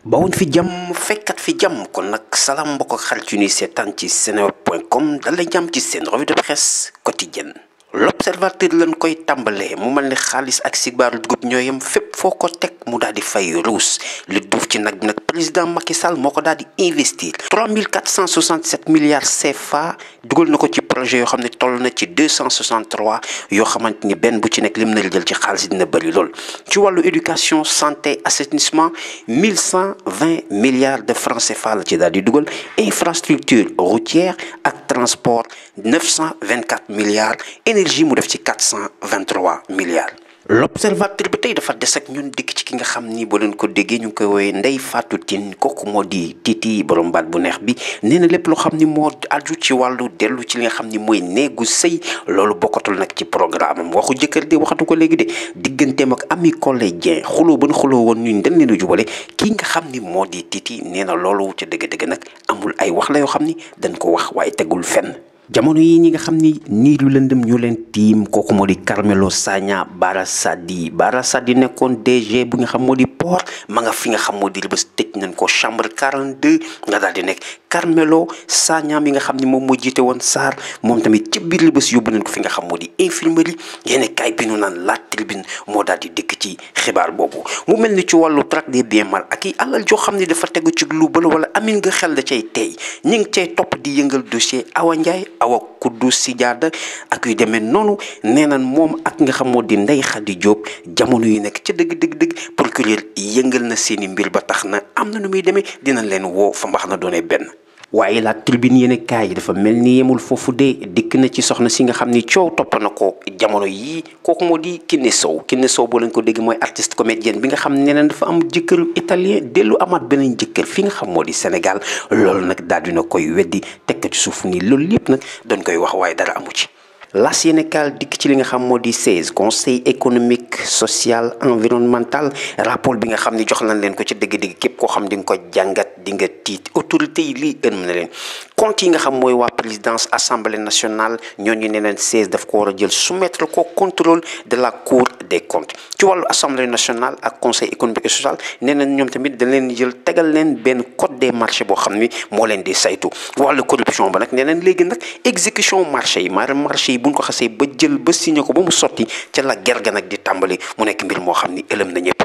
bawoon fi jàmm fekkat fi jàmm kon nag salaam mbokk ak xarit yu ñuy seetaan ci seneweb.com dal lay jàmm ci seen revue de presse quotidienne. L'observateur lañ koy tàmbalee mu mel ni xaalis ak sibaaru dugub ñooyam fépp foo ko teg mu daal di fay ruus lu duuf ci nag président Macky Sall moo ko daal di investir 3467 milliards CFA dugal na ko ci projet yoo xam ne toll na ci 263 yoo xamante ni benn bu ci nekk lim na jël ci xaalis dina bëri lool. ci wàllu éducation santé assainissement 1120 milliards de francs CFA la ci daal di dugal infrastructure routière ak transport 924 milliards énergie mu def ci 423 milliards. L'observateur bi tey dafa des ak ñun dikk ci ki nga xam ni boo leen ko déggee ñu ngi koy woowee Ndeye Fatou Tine kooku moo di Titi borom baat bu neex bi nee na lépp loo xam ni moo aju ci wàllu dellu ci li nga xam ni mooy néegu sëy loolu bokkatul nag ci programme am waxu jëkkër de waxatu ko léegi de digganteem ak Ami Collé Dieng xuloo ba ñu xuloo woon ñun dañ leen a jubale kii nga xam ni moo di Titi nee na loolu ca dëgg-dëgg nag amul ay wax la yoo xam ni dañ ko wax waaye tegul fenn. jamono yi ñi nga xam ni niir yu lëndëm ñoo leen tiim kooku moo di Carmelo Sagna Bara Saddi nekkoon DG bu nga xam moo di port ma nga fi nga xam moo di Rebeuss tëj nañ ko chambre 42 nga daal di nekk Carmelo Sagna mi nga xam ni moom moo jiite woon SAR moom tamit ci biir Rebeuss yóbbu nañ ko fi nga xam moo di infirmerie yéen kaay bi ñu naan La Tribune moo daal di dikk ci xibaar boobu mu mel ni ci wàllu traque des biens mal acquis alal joo xam ni dafa tegu ci lu bële wala amin nga xel da cay tey ñi ngi cay topp di yëngal dossier Awa Ndiaye Awa Kuddu Sijaada ak yu demee noonu nee na moom ak nga xam moo di Ndeye Khady Diop jamono yu nekk ca dëgg procureur yëngal na seeni mbir ba tax na am na nu muy demee dinañ leen woo fa mbax na doone benn. waaye La Tribune yéen kaay yi dafa mel ni yemul foofu de dikk na ci soxna si nga xam ni coow topp na ko jamono yii kooku moo di Kiné Sow boo leen ko dégg mooy artiste comédienne bi nga xam ne nee dafa am jëkkëru italien dellu amaat beneen jëkkër fi nga xam moo di Sénégal loolu nag daal dina koy weddi teg ko ci suuf nii loolu lépp nag dañ koy wax waaye dara amu ci. Las Sénégal dikk ci li nga xam moo di 16 conseil économique social environnemental rapport bi nga xam ni jox nañ leen ko ci dëgg-dëgg képp koo xam di nga ko jàngat di nga tiit autorité yi lii ën na leen compte yi nga xam mooy waa présidence assemblée nationale ñooñu ne leen 16 daf ko war a jël soumettre ko contrôle de la cour des comptes ci wàllu assemblée nationale ak conseil économique et social nee nañ ñoom tamit dañ leen jël tegal leen benn code des marchés boo xam ni moo leen di saytu wàllu corruption ba nag nee nañ léegi nag exécution marché yi maanaam marché yi bu ñu ko xasee ba jël ba signé ko ba mu sotti ca la gerga nag di tàmbali mu nekk mbir moo xam ni ëlëm na ñëpp.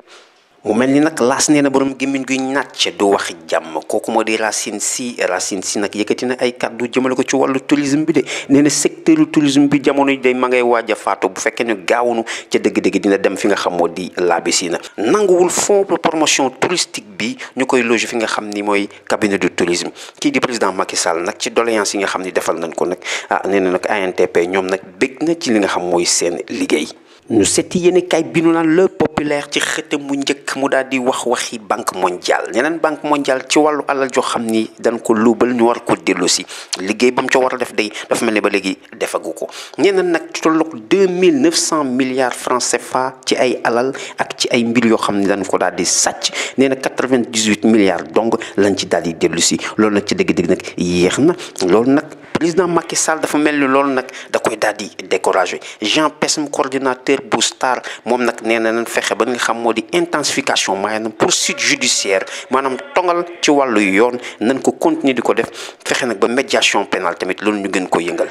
mu mel ni nag laas nee na borom gémmiñ guy nàcc du waxi jàmm kooku moo di Racine Sy nag yëkkati na ay kàddu jëmale ko ci wàllu tourisme bi de nee na secteur tourisme bi jamono ji day ma ngay waaj a faatu bu fekkee ne gaawunu ca dëgg-dëgg dina dem fi nga xam moo di Labisina nanguwul fonds de promotion touristique bi ñu koy loge fi nga xam ni mooy cabinet de tourisme kii di président Macky Sall nag ci doléance yi nga xam ni defal nañ ko nag nee na nag ANTP ñoom nag bég na ci li nga xam mooy seen liggéey. ñu seeti yéen kay bi nu naan Le Populaire ci xëtam mu njëkk mu daal di waxi banque mondiale ñeneen banque mondiale ci wàllu alal joo xam ni dañ ko luubal ñu war ko delloosi liggéey ba mu ca war a def day dafa mel ni ba léegi defagu ko ñeneen nag ci tolloog 2900 milliards francs CFA ci ay alal ak ci ay mbir yoo xam ni dañ ko daal di sàcc nee na 98 milliards donc lañ ci daal di delloosi loolu nag ci dëgg-dëgg nag yéex na loolu nag. président Macky Sall dafa mel ni loolu nag da koy daal di découragé Jean Pesme coordinateur bu STAR moom nag nee na nañ fexe ba nga xam moo di intensification maanaam poursuite judiciaire maanaam tongal ci wàllu yoon nañ ko continuer di ko def fexe nag ba médiation pénale tamit loolu ñu gën ko yëngal.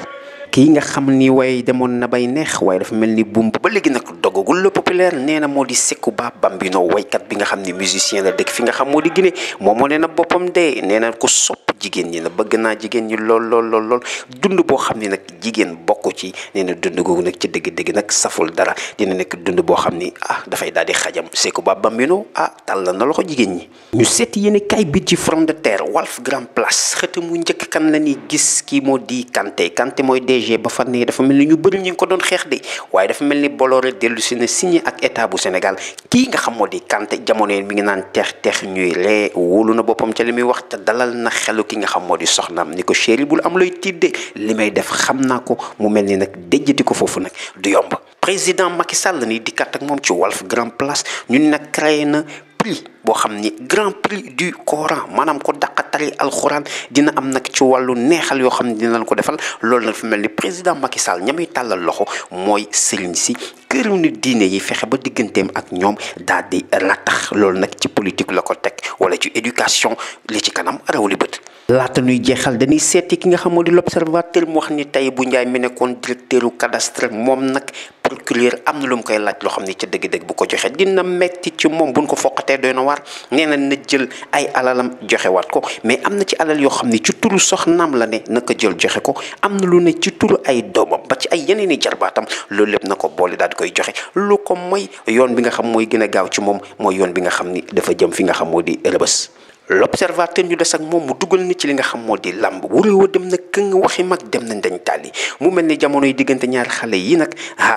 kii nga xam ni waaye demoon na bay neex waaye dafa mel ni buum ba léegi nag dogagul Le Populaire nee na moo di Sekouba Bambino waykat bi nga xam ni musicien la dëkk fi nga xam moo di Guinée moom moo nee na boppam de nee na ko sopp jigéen ñi na bëgg naa jigéen ñi lool dund boo xam ni nag jigéen bokk ci nee na dund googu nag ci dëgg-dëgg nag saful dara dina nekk dund boo xam ni dafay daal di xajam Sekouba Bambino tàllal na loxo jigéen ñi. ñu seeti yéen kay bi ci front de terre Walf Grand Place xëta mu njëkk kan la ñuy gis kii moo di Kanté mooy DG ba fan ne dafa mel ni ñu bëri ñu ngi ko doon xeex de waaye dafa mel ni Bolloré dellu si na signé ak état bu Sénégal kii nga xam moo di Kanté jamono yi mi ngi naan teex ñuy ree wóolu na boppam ca li muy wax te dalal na xelu ki nga xam moo di soxnaam ni ko chéri bul am looy tiidde li may def xam naa ko mu mel ni nag déjjati ko foofu nag du yomb. président Macky Sall ni dikkat ak moom ci Walf Grand Place ñu ni nag créé na prix boo xam ni grand prix du Coran maanaam ko daqatari alxuraan dina am nag ci wàllu neexal yoo xam ne dina leen ko defal loolu nag fi mel ni président Macky Sall ñamay tàllal loxo mooy sëriñ si këru ni diine yi fexe ba digganteem ak ñoom daal di la tax loolu nag ci politique la ko teg wala ci éducation li ci kanam raw li bët. laata nuy jeexal dañuy seeti ki nga xam moo di l'observateur mu wax ni Tahibou Ndiaye mi nekkoon directeuru cadastre moom nag procureur am na lu mu koy laaj loo xam ni ca dëgg-dëgg bu ko joxe dina metti ci moom buñ ko foqatee doy na waar nee na jël ay alalam joxewaat ko mais am na ci alal yoo xam ni ci turu soxnaam la ne na ko jël joxe ko am na lu ne ci turu ay doomam ba ci ay yeneen i jarbaatam loolu lépp na ko boole daal di koy joxe lu ko mooy yoon bi nga xam mooy gën a gaaw ci moom mooy yoon bi nga xam ni dafa jëm fi nga xam moo di Rebeuss. l'observateur ñu des ak moom mu dugal ni ci li nga xam moo di làmb wuréewa dem na këng waxi mag dem nañ dañ tàlli mu mel ni jamono yi diggante ñaari xale yi nag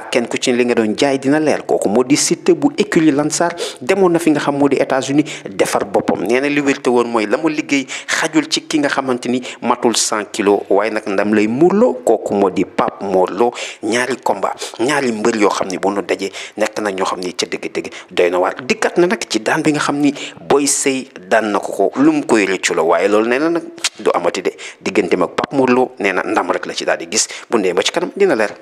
kenn ku ci li nga doon jaay dina leer kooku moo di Siteu bu écurie Lansar demoon na fi nga xam moo di États-Unis defar boppam nee na li wér te woon mooy la mu liggéey xajul ci ki nga xamante ni matul 100 kilos waaye nag ndam lay muurloo kooku moo di Pape Mor Lo ñaari combat ñaari mbër yoo xam ni bu nu dajee nekk na ñoo xam ni ca dëgg-dëgg doy na waar dikkat na nag ci daan bi nga xam ni Boy Sey daan na ko lu mu koy rëccu la waaye loolu nee na nag du amati de digganteem ak Pape Mor Lo nee na ndam rek la ci daal di gis bu ndee ba ci kanam dina leer.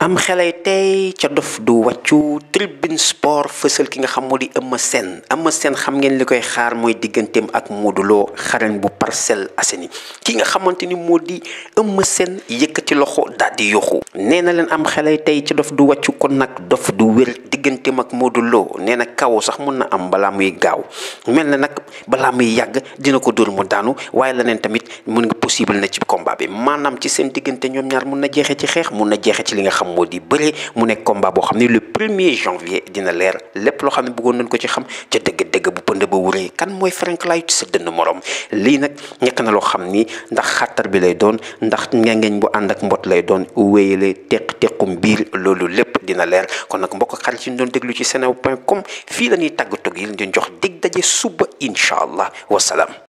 am xelay tey ca dof du wàccu tribune sport fësal ki nga xam moo di Eumeu Sène xam ngeen li koy xaar mooy digganteem ak Modou Lo xarañ bu Parcelles Assainies ki nga xamante ni moo di Eumeu Sène yëkkati loxo daal di yoxu nee na leen am xelay tey ca dof du wàccu kon nag dof du wér digganteem ak Modou Lo nee na kaw sax mun na am balaa muy gaaw mel na nag balaa muy yàgg dina ko dóor mu daanu waaye leneen tamit mun nga possible na ci combat bi maanaam ci seen diggante ñoom ñaar mun na jeexee ci xeex mun na jeexee ci li nga xam moo di bëre mu nekk combat boo xam ne le 1er janvier dina leer lépp loo xam ne bëggoon nañ ko ci xam ca dëgg-dëgg bu pënd ba wuree kan mooy Frank Laye sa dënn morom lii nag nekk na loo xam ni ndax xattar bi lay doon ndax ngengeñ bu ànd ak mbot lay doon wéyale tequm biir loolu lépp dina leer kon nag mbokk xarit yi ñu doon déglu ci senewood.com fii la ñuy tàggatoo gi leen di jox dig daje suba incha allah wasalaam.